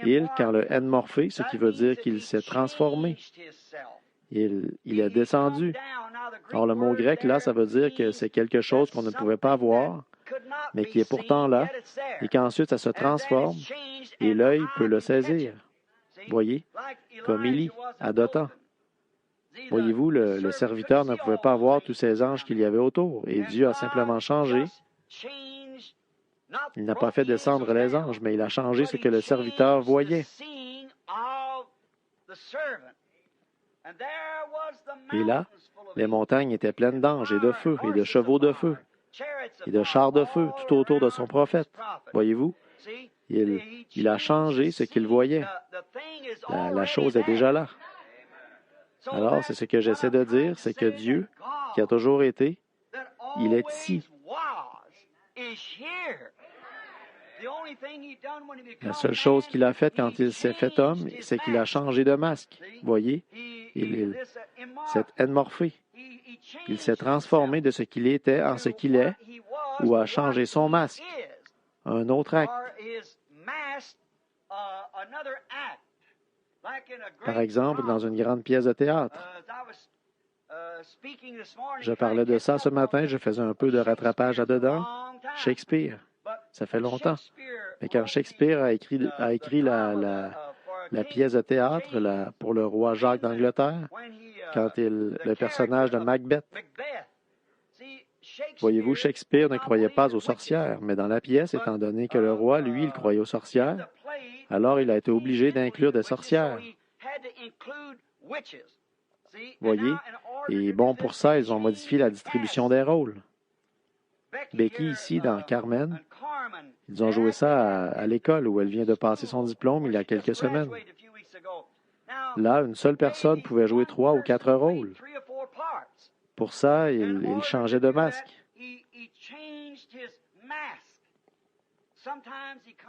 Il, quand le N morphé, ce qui veut dire qu'il s'est transformé. Il est descendu. Or, le mot grec, là, ça veut dire que c'est quelque chose qu'on ne pouvait pas voir, mais qui est pourtant là, et qu'ensuite ça se transforme, et l'œil peut le saisir. Voyez, comme Élie, à Dothan. Voyez-vous, le serviteur ne pouvait pas voir tous ces anges qu'il y avait autour, et Dieu a simplement changé. Il n'a pas fait descendre les anges, mais il a changé ce que le serviteur voyait. Et là, les montagnes étaient pleines d'anges et de feu, et de chevaux de feu, et de chars de feu tout autour de son prophète. Voyez-vous, il a changé ce qu'il voyait. La chose est déjà là. Alors, c'est ce que j'essaie de dire, c'est que Dieu, qui a toujours été, il est ici. La seule chose qu'il a faite quand il s'est fait homme, c'est qu'il a changé de masque. Voyez, il s'est enmorphé. Il s'est transformé de ce qu'il était en ce qu'il est, ou a changé son masque. Un autre acte. Par exemple, dans une grande pièce de théâtre. Je parlais de ça ce matin, je faisais un peu de rattrapage là-dedans. Shakespeare, ça fait longtemps. Mais quand Shakespeare a écrit la pièce de théâtre pour le roi Jacques d'Angleterre, quand le personnage de Macbeth. Voyez-vous, Shakespeare ne croyait pas aux sorcières, mais dans la pièce, étant donné que le roi, lui, il croyait aux sorcières, alors il a été obligé d'inclure des sorcières. Voyez, et bon, pour ça, ils ont modifié la distribution des rôles. Becky, ici, dans Carmen, ils ont joué ça à l'école où elle vient de passer son diplôme il y a quelques semaines. Là, une seule personne pouvait jouer 3 ou 4 rôles. Pour ça, il changeait de masque.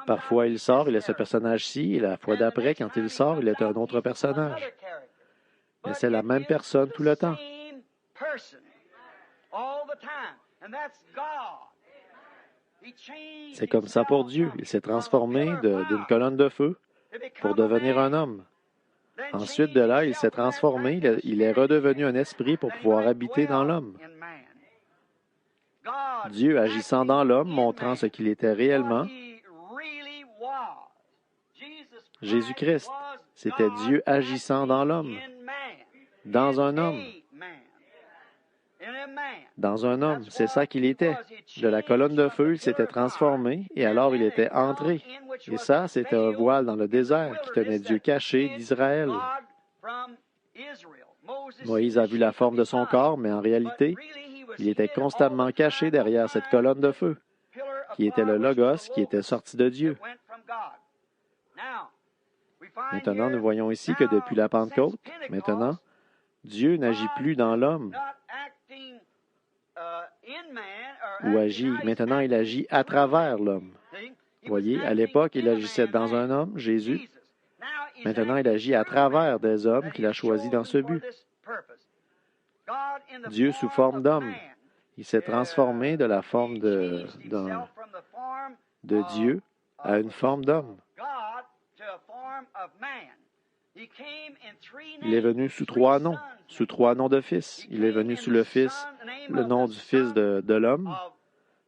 Parfois, il sort, il est ce personnage-ci, et la fois d'après, quand il sort, il est un autre personnage. Mais c'est la même personne tout le temps. C'est comme ça pour Dieu. Il s'est transformé d'une colonne de feu pour devenir un homme. Ensuite de là, il s'est transformé, il est redevenu un esprit pour pouvoir habiter dans l'homme. Dieu agissant dans l'homme, montrant ce qu'il était réellement. Jésus-Christ, c'était Dieu agissant dans l'homme, dans un homme. Dans un homme, c'est ça qu'il était. De la colonne de feu, il s'était transformé, et alors il était entré. Et ça, c'était un voile dans le désert qui tenait Dieu caché d'Israël. Moïse a vu la forme de son corps, mais en réalité, il était constamment caché derrière cette colonne de feu, qui était le Logos, qui était sorti de Dieu. Maintenant, nous voyons ici que depuis la Pentecôte, maintenant, Dieu n'agit plus dans l'homme, ou agit. Maintenant, il agit à travers l'homme. Voyez, à l'époque, il agissait dans un homme, Jésus. Maintenant, il agit à travers des hommes qu'il a choisis dans ce but. Dieu sous forme d'homme. Il s'est transformé de la forme de Dieu à une forme d'homme. Il est venu sous 3 noms de fils. Il est venu sous le nom du fils de l'homme,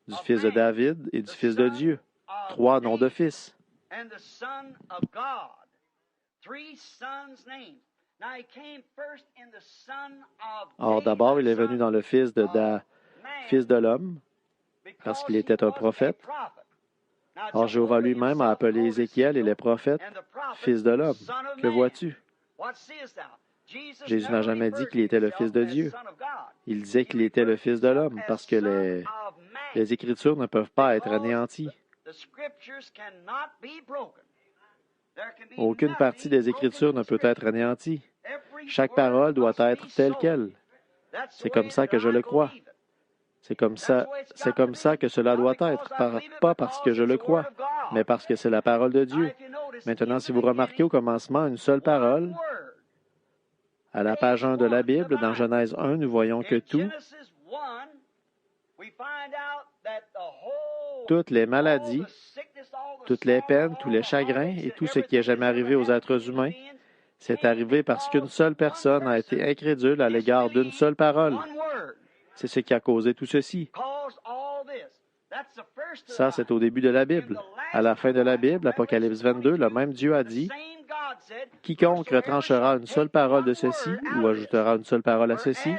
du fils de David et du fils de Dieu. 3 noms de fils. Or, d'abord, il est venu dans le fils de l'homme, parce qu'il était un prophète. Or, Jéhovah lui-même a appelé Ézéchiel et les prophètes fils de l'homme. Que vois-tu? Jésus n'a jamais dit qu'il était le fils de Dieu. Il disait qu'il était le fils de l'homme, parce que les Écritures ne peuvent pas être anéanties. Aucune partie des Écritures ne peut être anéantie. Chaque parole doit être telle qu'elle. C'est comme ça que je le crois. C'est comme ça que cela doit être, pas parce que je le crois, mais parce que c'est la parole de Dieu. Maintenant, si vous remarquez au commencement une seule parole, à la page 1 de la Bible, dans Genèse 1, nous voyons que toutes les maladies, Toutes les peines, tous les chagrins et tout ce qui est jamais arrivé aux êtres humains, c'est arrivé parce qu'une seule personne a été incrédule à l'égard d'une seule parole. C'est ce qui a causé tout ceci. Ça, c'est au début de la Bible. À la fin de la Bible, Apocalypse 22, le même Dieu a dit, « Quiconque retranchera une seule parole de ceci ou ajoutera une seule parole à ceci,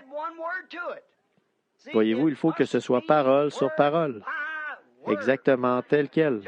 voyez-vous, il faut que ce soit parole sur parole, exactement telle qu'elle.